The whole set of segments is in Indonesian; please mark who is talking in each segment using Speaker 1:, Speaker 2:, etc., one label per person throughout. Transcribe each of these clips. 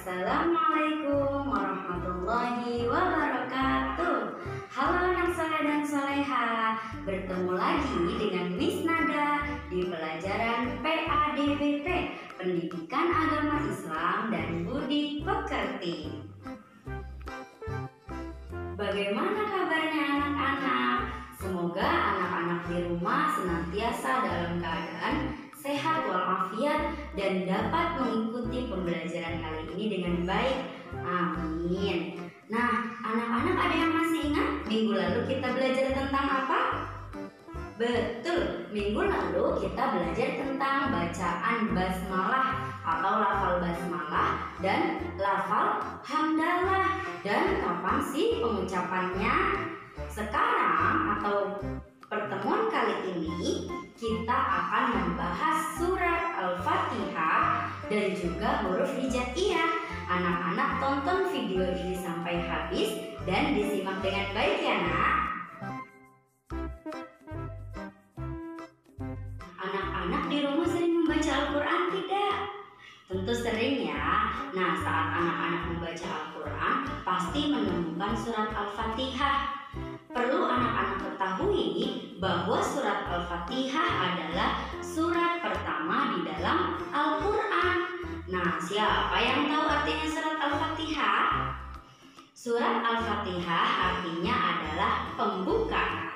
Speaker 1: Assalamualaikum warahmatullahi wabarakatuh. Halo anak soleh dan soleha, bertemu lagi dengan Miss Nada di pelajaran PADWP, Pendidikan Agama Islam dan Budi Pekerti. Bagaimana kabarnya anak-anak? Semoga anak-anak di rumah senantiasa dalam keadaan sehat walafiat dan dapat mengikuti pembelajaran kali ini dengan baik. Amin. Nah, anak-anak ada yang masih ingat minggu lalu kita belajar tentang apa? Betul, minggu lalu kita belajar tentang bacaan basmalah atau lafal basmalah dan lafal hamdalah. Dan kapan sih pengucapannya? Sekarang atau pertemuan kali ini kita akan membahas surat Al-Fatihah dan juga huruf hijaiyah. Anak-anak tonton video ini sampai habis dan disimak dengan baik ya nak. Anak-anak di rumah sering membaca Al-Quran tidak? Tentu sering ya. Nah, saat anak-anak membaca Al-Quran pasti menemukan surat Al-Fatihah. Perlu anak-anak ketahui bahwa surat Al-Fatihah adalah surat pertama di dalam Al-Quran. Nah, siapa yang tahu artinya surat Al-Fatihah? Surat Al-Fatihah artinya adalah pembukaan.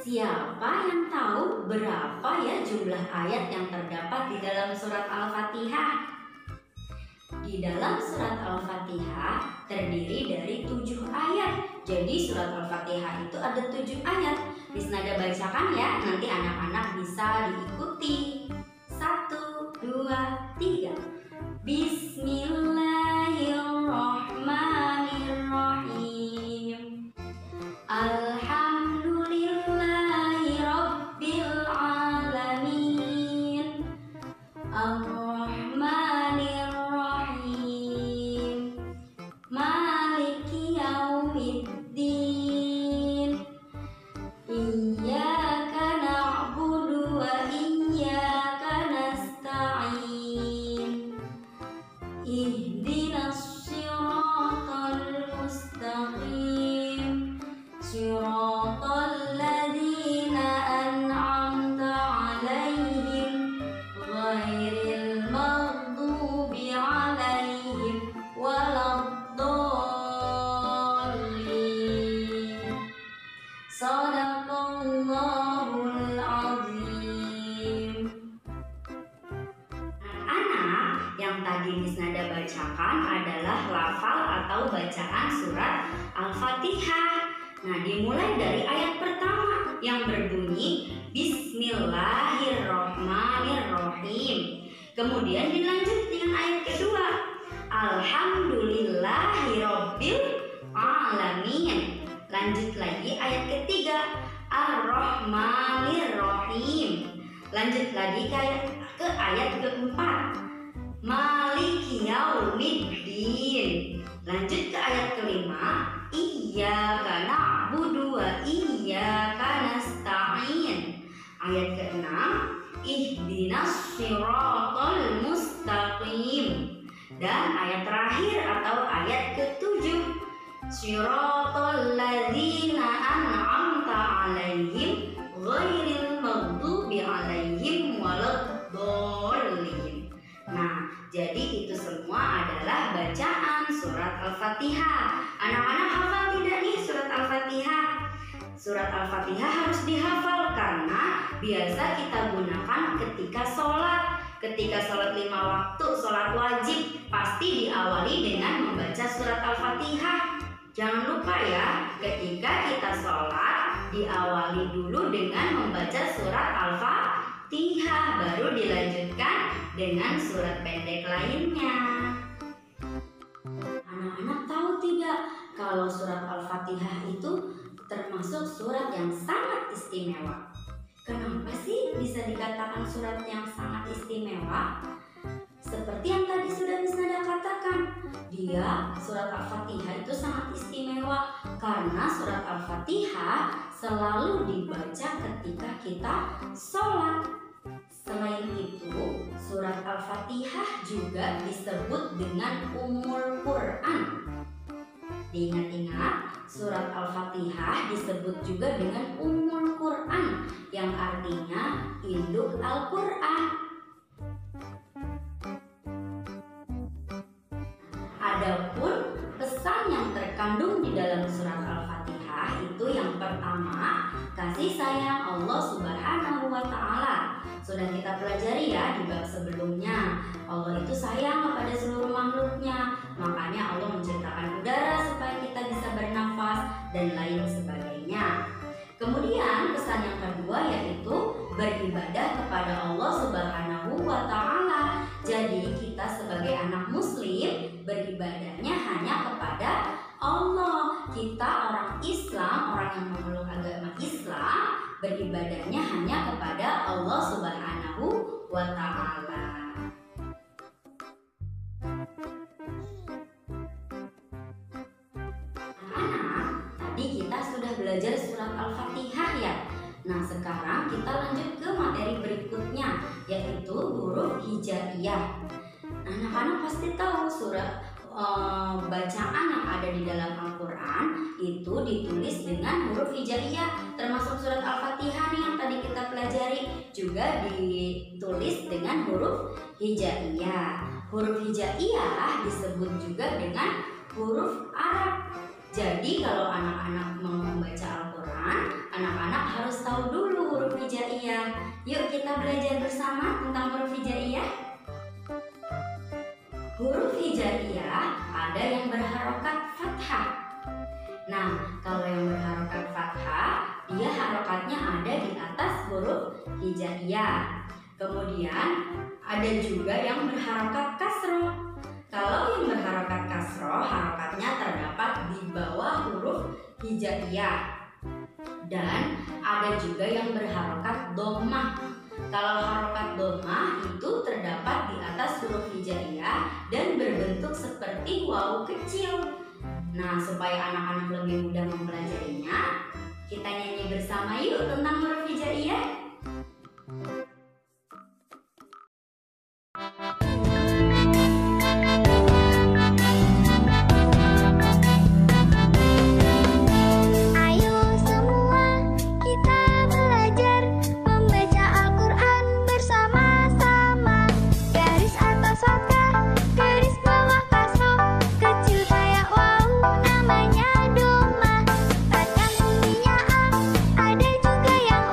Speaker 1: Siapa yang tahu berapa ya jumlah ayat yang terdapat di dalam surat Al-Fatihah? Di dalam surat Al-Fatihah terdiri dari 7 ayat. Jadi surat Al-Fatihah itu ada 7 ayat. Miss Nada bacakan ya, nanti anak-anak bisa diikuti. 1, 2, 3. Bismillahirrahmanirrahim. Alhamdulillahi rabbil alamin. Ar-Rahmanir-Rahim. Maliki yaumiddin. Iyyaka na'budu wa iyyaka nasta'in. Ihdinas siratal mustaqim. Siratal ladzina an'amta 'alaihim ghairil maghdubi 'alaihim waladdallin. Shadaqallahul azim. Anak-anak, yang tadi Miss Nada bacakan adalah lafal atau bacaan surat Al-Fatihah. Nah, dimulai dari ayat pertama yang berbunyi Bismillahirrahmanirrahim. Kemudian dilanjut dengan ayat kedua, Alhamdulillahirabbil alamin. Lanjut lagi ayat ketiga, Ar-Rahmanir-Rahim. Lanjut lagi ke ayat keempat, Maliki yaumiddin. Lanjut ke ayat kelima, Iyyaka na'budu wa iyyaka nasta'in. Ayat keenam, Ihdinas siratal mustaqim. Dan ayat terakhir atau ayat ketujuh, Siratal ladzina an'amta 'alaihim ghairil maghdubi 'alaihim waladdallin. Nah, jadi itu semua adalah bacaan surat Al-Fatihah. Anak-anak hafal tidak nih surat Al-Fatihah? Surat Al-Fatihah harus dihafal karena biasa kita gunakan ketika sholat. Ketika sholat 5 waktu, sholat wajib, pasti diawali dengan membaca surat Al-Fatihah. Jangan lupa ya, ketika kita sholat, diawali dulu dengan membaca surat Al-Fatihah, baru dilanjutkan dengan surat pendek lainnya. Anak-anak tahu tidak kalau surat Al-Fatihah itu termasuk surat yang sangat istimewa? Kenapa sih bisa dikatakan surat yang sangat istimewa? Seperti yang tadi sudah Miss Nada katakan, surat Al-Fatihah itu sangat istimewa karena surat Al-Fatihah selalu dibaca ketika kita sholat. Selain itu, surat Al-Fatihah juga disebut dengan Ummul Quran. Diingat-ingat, surat Al-Fatihah disebut juga dengan Ummul Quran, yang artinya induk Al-Quran. Adapun pesan yang terkandung di dalam surat Al-Fatihah itu yang pertama, kasih sayang Allah Subhanahu wa Ta'ala. Sudah kita pelajari ya di bab sebelumnya. Allah itu sayang kepada seluruh makhluknya. Makanya Allah menciptakan udara supaya kita bisa bernafas dan lain sebagainya. Kemudian pesan yang kedua yaitu beribadah kepada Allah Subhanahu wa Ta'ala. Jadi kita sebagai anak muslim beribadahnya hanya kepada Allah. Kita orang Islam, orang yang memeluk agama Islam, beribadahnya hanya kepada Allah Subhanahu wa Ta'ala. Anak-anak, tadi kita sudah belajar surat Al-Fatihah ya. Nah, sekarang kita lanjut ke materi berikutnya, yaitu huruf hijaiyah. Anak-anak pasti tahu surat bacaan yang ada di dalam Al-Quran itu ditulis dengan huruf hijaiyah, termasuk surat Al-Fatihah yang tadi kita pelajari juga ditulis dengan huruf hijaiyah. Huruf hijaiyah disebut juga dengan huruf Arab. Jadi kalau anak-anak mau membaca Al-Quran, anak-anak harus tahu dulu huruf hijaiyah. Yuk kita belajar bersama tentang huruf hijaiyah. Huruf hijaiyah ada yang berharokat fathah. Nah, kalau yang berharokat fathah, dia harokatnya ada di atas huruf hijaiyah. Kemudian ada juga yang berharokat kasroh. Kalau yang berharokat kasroh, harokatnya terdapat di bawah huruf hijaiyah. Dan ada juga yang berharokat dhammah. Kalau harokat dhammah itu terdapat di atas huruf hijaiyah dan berbentuk seperti wawu kecil. Nah, supaya anak-anak lebih mudah mempelajarinya, kita nyanyi bersama yuk tentang huruf hijaiyah.
Speaker 2: Ada juga yang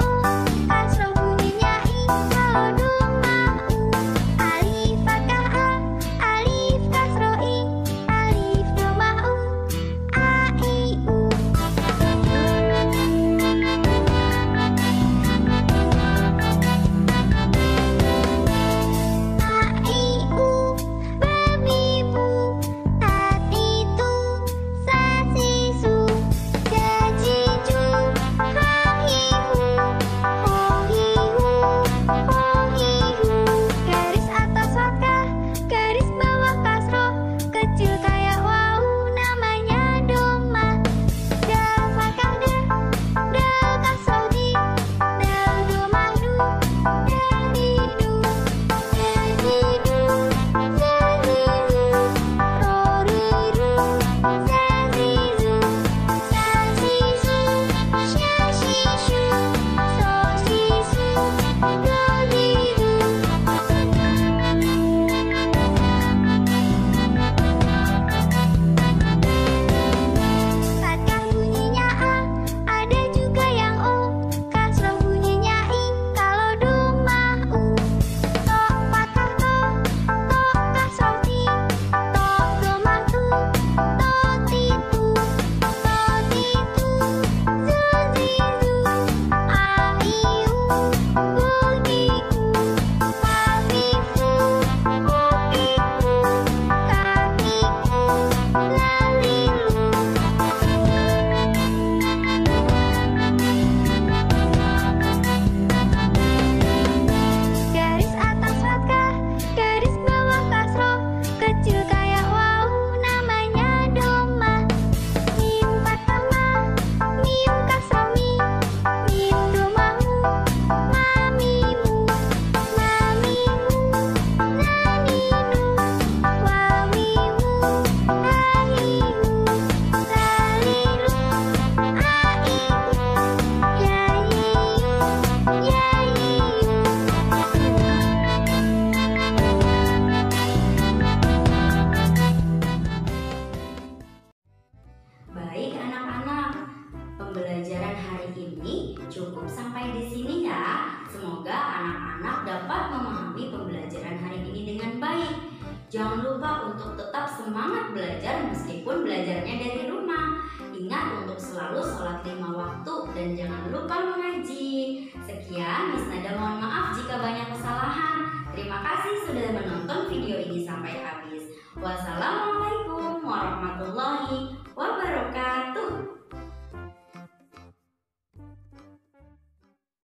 Speaker 1: Jangan lupa untuk tetap semangat belajar meskipun belajarnya dari rumah. Ingat untuk selalu sholat 5 waktu dan jangan lupa mengaji. Sekian, Miss Nada mohon maaf jika banyak kesalahan. Terima kasih sudah menonton video ini sampai habis. Wassalamualaikum warahmatullahi wabarakatuh.